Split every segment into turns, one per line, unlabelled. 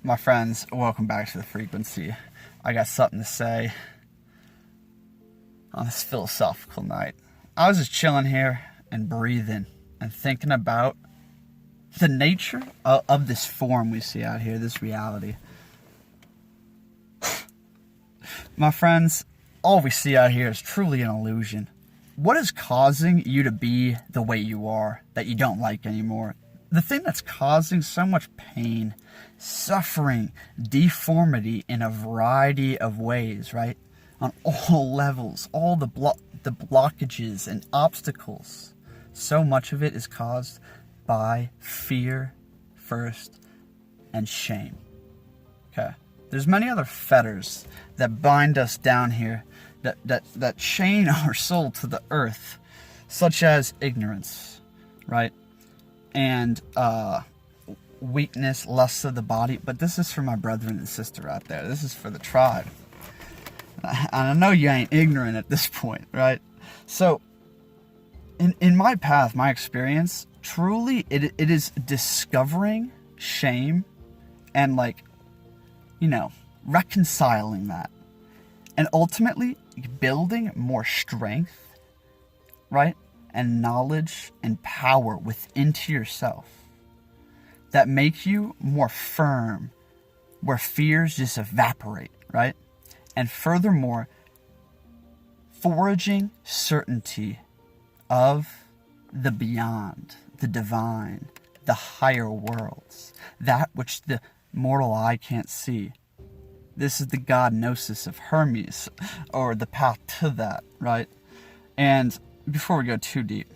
My friends, welcome back to the frequency. I got something to say on this philosophical night. I was just chilling here and breathing and thinking about the nature of this form we see out here, this reality. My friends, all we see out here is truly an illusion. What is causing you to be the way you are, that you don't like anymore? The thing that's causing so much pain, suffering, deformity in a variety of ways, right? On all levels, all the blockages and obstacles. So much of it is caused by fear first and shame. Okay. There's many other fetters that bind us down here, that chain our soul to the earth, such as ignorance, right? And weakness, lusts of the body. But this is for my brethren and sister out there. This is for the tribe. And I know you ain't ignorant at this point, right? So, in my path, my experience, truly, it is discovering shame and, reconciling that. And ultimately, building more strength, right? And knowledge and power within to yourself that make you more firm, where fears just evaporate, right? And furthermore, foraging certainty of the beyond, the divine, the higher worlds, that which the mortal eye can't see. This is the GOD-GNOSIS of Hermes, or the path to that, right? And before we go too deep,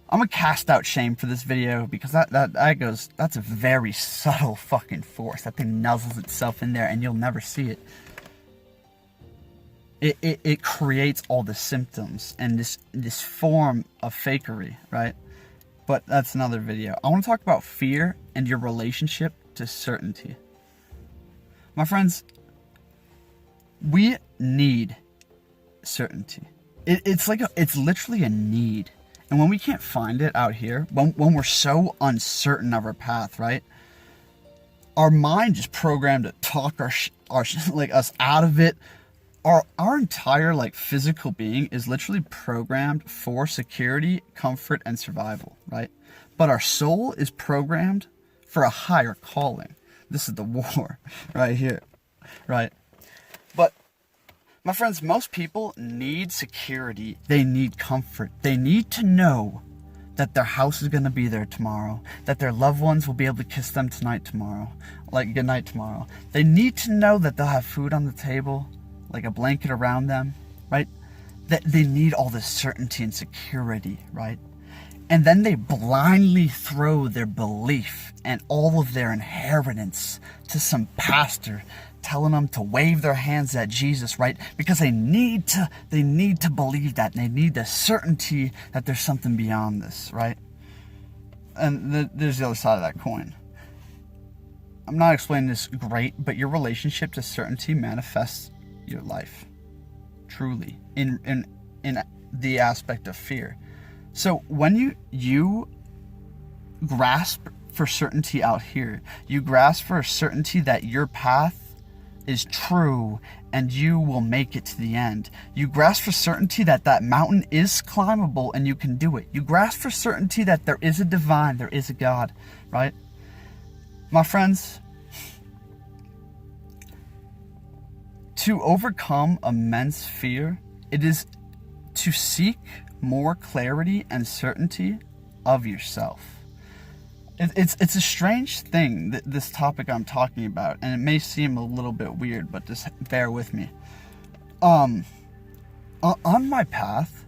I'm gonna cast out shame for this video, because that's a very subtle fucking force. That thing nuzzles itself in there and you'll never see it. It creates all the symptoms and this form of fakery, right? But that's another video. I want to talk about fear and your relationship to certainty. My friends, we need certainty. It's literally a need. And when we can't find it out here, when we're so uncertain of our path, right? Our mind is programmed to talk us out of it. Our entire physical being is literally programmed for security, comfort, and survival, right? But our soul is programmed for a higher calling. This is the war right here, right? But my friends, most people need security. They need comfort. They need to know that their house is going to be there tomorrow, that their loved ones will be able to kiss them good night tomorrow. They need to know that they'll have food on the table, like a blanket around them, right? That they need all this certainty and security, right? And then they blindly throw their belief and all of their inheritance to some pastor telling them to wave their hands at Jesus, right? Because they need to believe that, and they need the certainty that there's something beyond this, right? And there's the other side of that coin. I'm not explaining this great, but your relationship to certainty manifests your life, truly, in the aspect of fear. So when you grasp for certainty out here, you grasp for a certainty that your path is true and you will make it to the end. You grasp for certainty that that mountain is climbable and you can do it. You grasp for certainty that there is a divine, there is a God, right? My friends, to overcome immense fear, it is to seek more clarity and certainty of yourself. It's a strange thing, this topic I'm talking about, and it may seem a little bit weird, but just bear with me. On my path,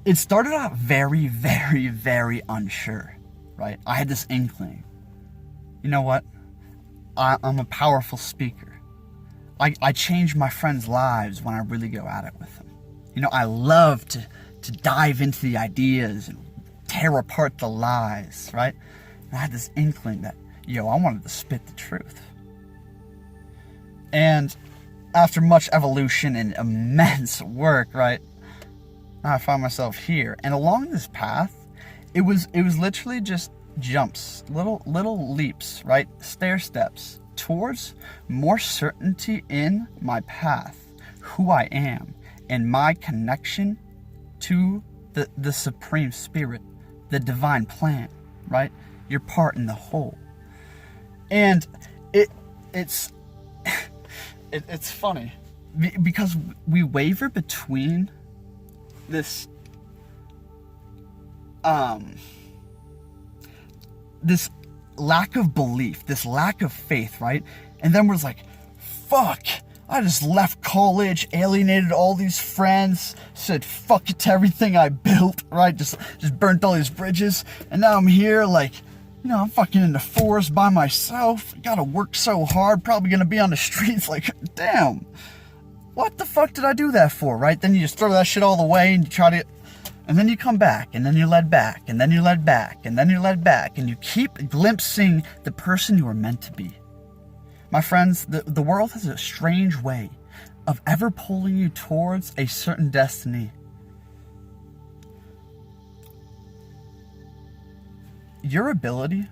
it started out very, very, very unsure, right? I had this inkling. You know what? I'm a powerful speaker. I change my friends' lives when I really go at it with them. You know, I love to dive into the ideas and tear apart the lies, right? And I had this inkling that, I wanted to spit the truth. And after much evolution and immense work, right, I found myself here. And along this path, it was literally just jumps, little leaps, right? Stair steps towards more certainty in my path, who I am, and my connection to the Supreme Spirit, the divine plan, right? Your part in the whole. And it's it's funny because we waver between this this lack of belief, this lack of faith, right? And then we're like, fuck, I just left college, alienated all these friends, said fuck it to everything I built, right? Just burnt all these bridges, and now I'm here, like, you know, I'm fucking in the forest by myself, gotta work so hard, probably gonna be on the streets, like, damn, what the fuck did I do that for, right? Then you just throw that shit all away, and you try to, and then you come back, and then you're led back, and then you're led back, and then you're led back, and you keep glimpsing the person you were meant to be. My friends, the world has a strange way of ever pulling you towards a certain destiny. Your ability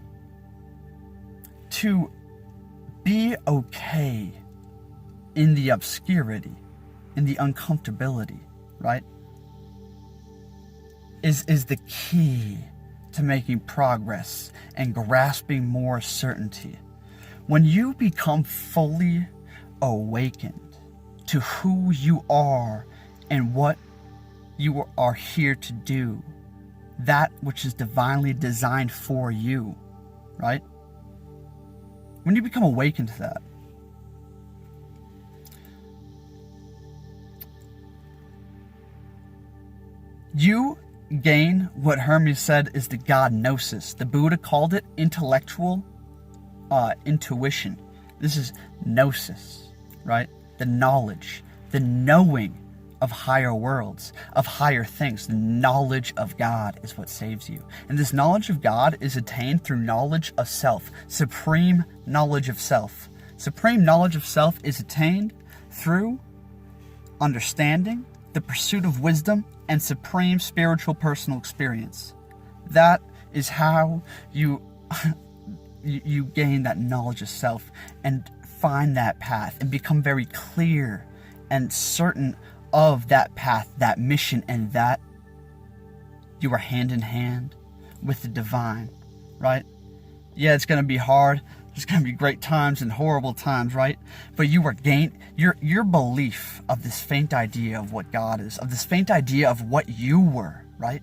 to be okay in the obscurity, in the uncomfortability, right, is the key to making progress and grasping more certainty. When you become fully awakened to who you are and what you are here to do, that which is divinely designed for you, right? When you become awakened to that, you gain what Hermes said is the God-Gnosis. The Buddha called it intellectual intuition. This is Gnosis, right? The knowledge, the knowing of higher worlds, of higher things. The knowledge of God is what saves you. And this knowledge of God is attained through knowledge of self, supreme knowledge of self. Supreme knowledge of self is attained through understanding, the pursuit of wisdom, and supreme spiritual personal experience. That is how you you gain that knowledge of self and find that path and become very clear and certain of that path, that mission, and that you are hand in hand with the divine, right? Yeah, it's going to be hard. There's going to be great times and horrible times, right? But you are your belief of this faint idea of what God is, of this faint idea of what you were, right,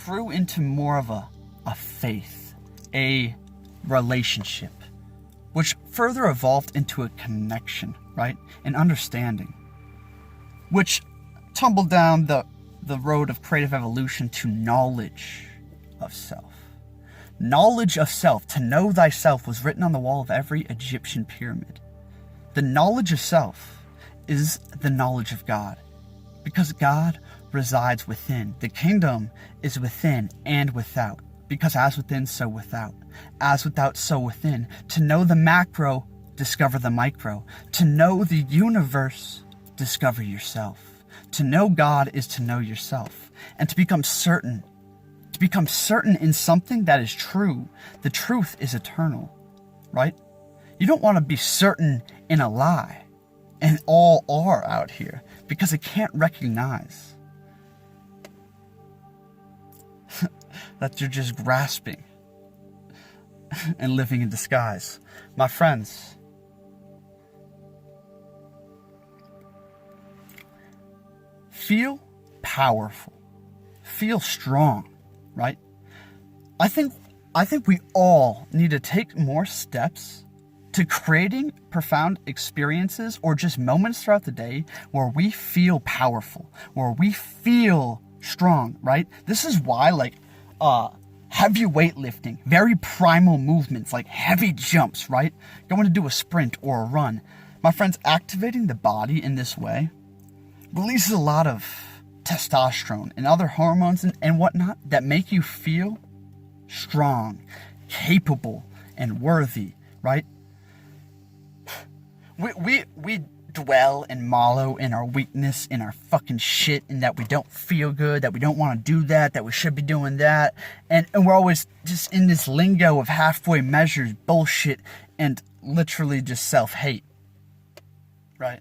grew into more of a faith, a relationship, which further evolved into a connection, right, an understanding, which tumbled down the road of creative evolution to knowledge of self. Knowledge of self, to know thyself, was written on the wall of every Egyptian pyramid. The knowledge of self is the knowledge of God, because God resides within. The kingdom is within and without, because as within, so without. As without, so within. To know the macro, discover the micro. To know the universe, discover yourself. To know God is to know yourself. And to become certain in something that is true. The truth is eternal, right? You don't want to be certain in a lie, and all are out here, because it can't recognize that you're just grasping and living in disguise. My friends, feel powerful, feel strong, right? I think we all need to take more steps to creating profound experiences or just moments throughout the day where we feel powerful, where we feel strong, right? This is why, like, heavy weightlifting, very primal movements like heavy jumps, right? Going to do a sprint or a run. My friends, activating the body in this way releases a lot of testosterone and other hormones and whatnot that make you feel strong, capable, and worthy, right? We dwell and wallow in our weakness, in our fucking shit, and that we don't feel good, that we don't want to do that, that we should be doing that. And we're always just in this lingo of halfway measures, bullshit, and literally just self-hate. Right?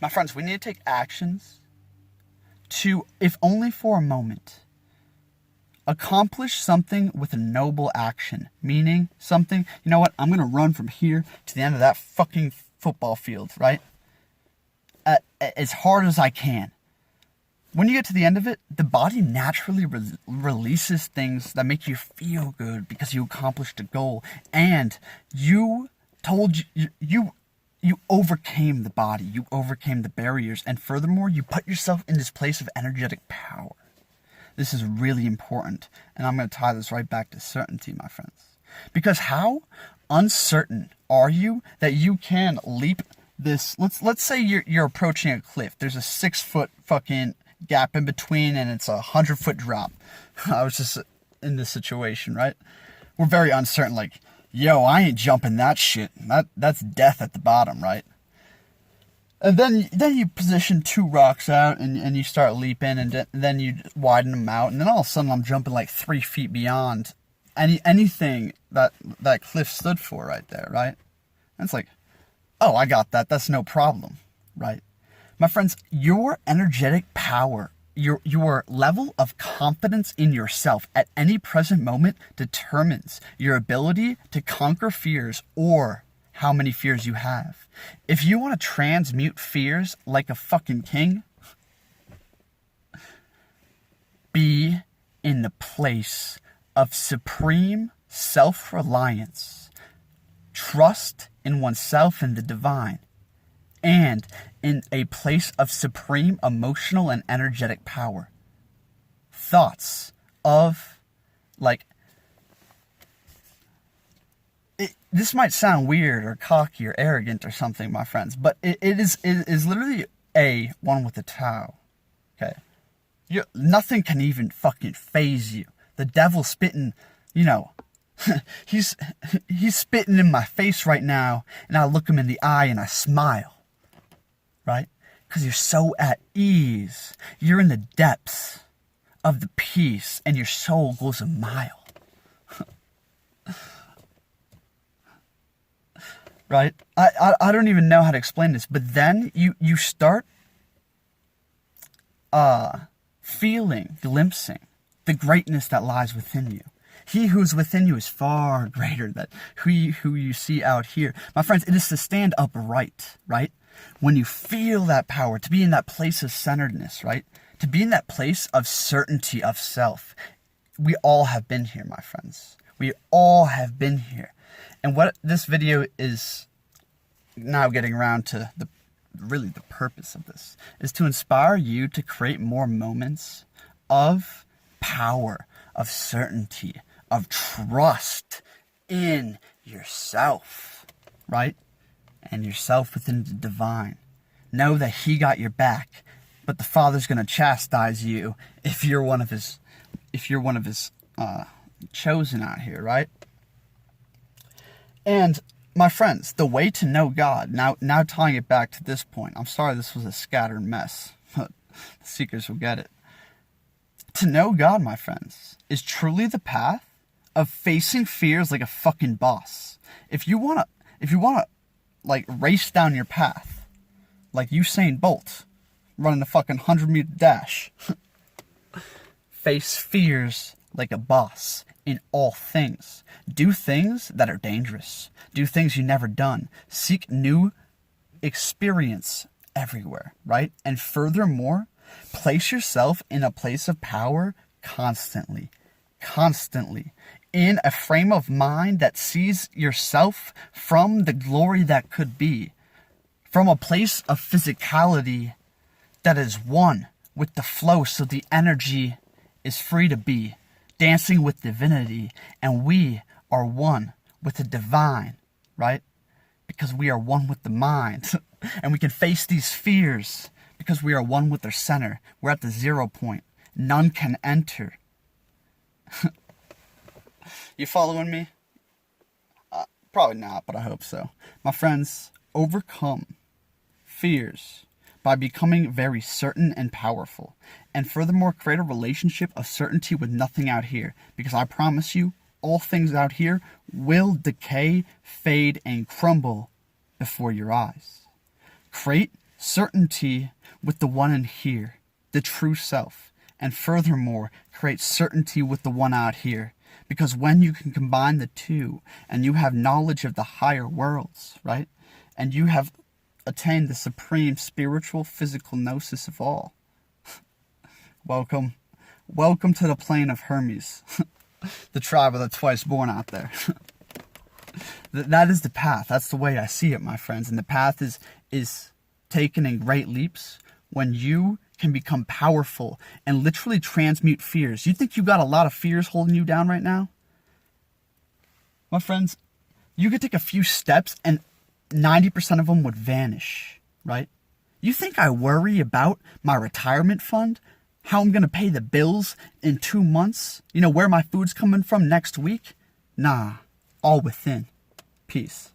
My friends, we need to take actions to, if only for a moment, accomplish something with a noble action. Meaning something, you know what, I'm going to run from here to the end of that fucking football field, right? As hard as I can. When you get to the end of it, the body naturally releases things that make you feel good because you accomplished a goal. And you overcame the body. You overcame the barriers. And furthermore, you put yourself in this place of energetic power. This is really important. And I'm going to tie this right back to certainty, my friends. Because how uncertain are you that you can leap this? Let's say you're approaching a cliff. There's a 6-foot fucking gap in between, and it's a 100-foot drop. I was just in this situation, right? We're very uncertain. Like, yo, I ain't jumping that shit. That's death at the bottom, right? And then you position 2 rocks out, and you start leaping, and then you widen them out, and then all of a sudden I'm jumping like 3 feet beyond anything that cliff stood for right there, right? And it's like, oh, I got that. That's no problem, right? My friends, your energetic power, your level of confidence in yourself at any present moment determines your ability to conquer fears or how many fears you have. If you want to transmute fears like a fucking king, be in the place of supreme self-reliance, trust in oneself and the divine, and in a place of supreme emotional and energetic power. Thoughts of, like, this might sound weird or cocky or arrogant or something, my friends, but it is literally a one with the Tao. Okay? Nothing can even fucking phase you. The devil's spitting, you know, he's spitting in my face right now, and I look him in the eye and I smile. Right? Because you're so at ease. You're in the depths of the peace, and your soul goes a mile. Right? I don't even know how to explain this, but then you start feeling, glimpsing the greatness that lies within you. He who's within you is far greater than who you see out here. My friends, it is to stand upright, right? When you feel that power, to be in that place of centeredness, right? To be in that place of certainty of self. We all have been here, my friends. We all have been here. And what this video is now getting around to, really the purpose of this, is to inspire you to create more moments of power, of certainty, of trust in yourself, right? And yourself within the divine. Know that he got your back, but the Father's going to chastise you if you're one of his chosen out here, right? And my friends, the way to know God, now tying it back to this point, I'm sorry this was a scattered mess, but the seekers will get it. To know God, my friends, is truly the path of facing fears like a fucking boss. If you wanna like race down your path, like Usain Bolt running a fucking 100-meter dash, face fears like a boss in all things. Do things that are dangerous. Do things you've never done. Seek new experience everywhere, right? And furthermore, place yourself in a place of power constantly. In a frame of mind that sees yourself from the glory that could be. From a place of physicality that is one with the flow, so the energy is free to be. Dancing with divinity, and we are one with the divine, right? Because we are one with the mind. And we can face these fears because we are one with our center. We're at the 0 point. None can enter. You following me? Probably not, but I hope so. My friends, overcome fears by becoming very certain and powerful. And furthermore, create a relationship of certainty with nothing out here. Because I promise you, all things out here will decay, fade, and crumble before your eyes. Create certainty with the one in here, the true self. And furthermore, create certainty with the one out here. Because when you can combine the two, and you have knowledge of the higher worlds, right? And you have attained the supreme spiritual physical gnosis of all. Welcome. Welcome to the plane of Hermes. The tribe of the twice born out there. That is the path. That's the way I see it, my friends. And the path is taken in great leaps when you can become powerful and literally transmute fears. You think you got a lot of fears holding you down right now? My friends, you could take a few steps and 90% of them would vanish, right? You think I worry about my retirement fund? How I'm going to pay the bills in 2 months? You know, where my food's coming from next week? Nah, all within. Peace.